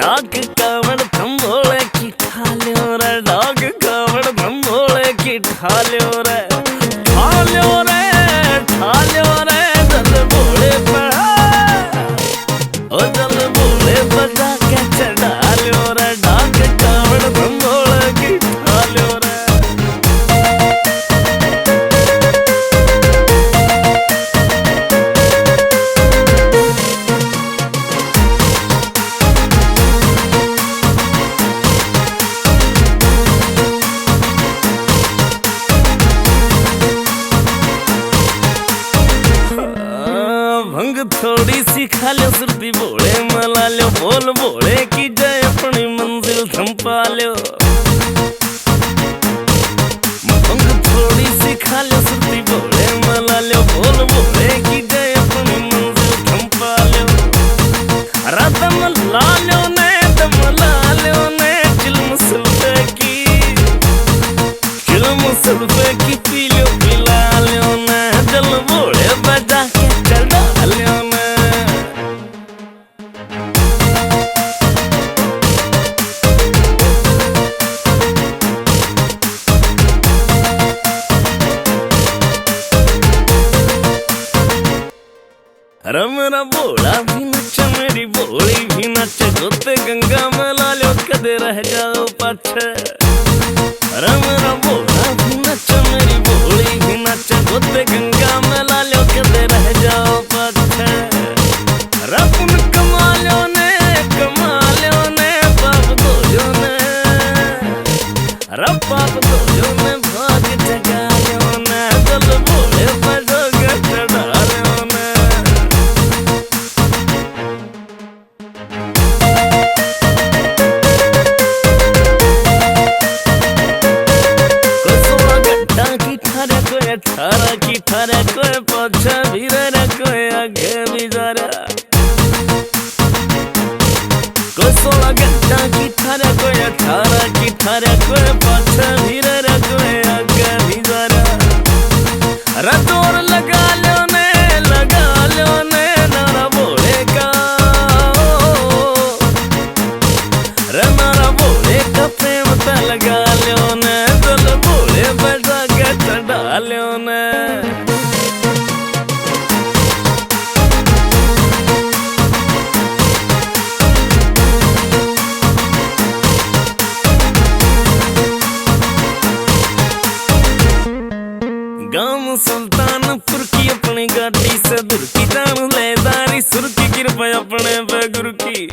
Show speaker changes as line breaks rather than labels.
डाक कावड़ थम्बोले की ठाल्यो रे, डाक कावड़ थम्बोले की ठाल्यो रे, ठाल्यो रे, ठाल्यो रे, जल भोले पर ओ जल भोले बजा के चढ़ाल्यो रे, डाक कावड़ थम्बोले की ठाल्यो रे। भंग थोड़ी सी खा लो, सुरती भोले मला लो, बोल भोले की जय, अपनी मंजिल थंपा लो। भंग थोड़ी सी खा लो, सुरती भोले मला लो, बोल भोले की जय, अपनी मंजिल थंपा लो। रदम ला लो ने, दम ला लो ने, चिल्म सुल्फे की पी लो, पिला लो ने, जल भोले बजा के चढ़ा लो ने। मेरा भोला भी नच, मेरी भोली भी नच, गोते गंगा में ला लो, कदे रह जाओ पाछे। मेरा भोला भी नच, मेरी भोली भी नच, गोते गंगा में ला लो, कदे रह जाओ पाछे। रपुन कमा लो ने, पाप धो लो ने, पाप धो लो ने, भाग जगा लो ने, जल भोले बजा के चढ़ा लो ने। अठारह की ठारा, कोई पाछा भी रहा, कोई आगे भी जा रहा। कोई 16 घंटा की ठारा, कोई 18 की ठारा, कोई पाछा भी रहा, कोई आगे भी जा रहा। रतोर लगा लो ने, नारा भोले का, नारा भोले का प्रेम ता लगा लो ने, जल भोले बजा के चढ़ा लो ने। गांव सुल्तानपुर की अपनी गाड़ी से दुर की जान ले दारी, सुर की कृपा अपने पे गुरु की।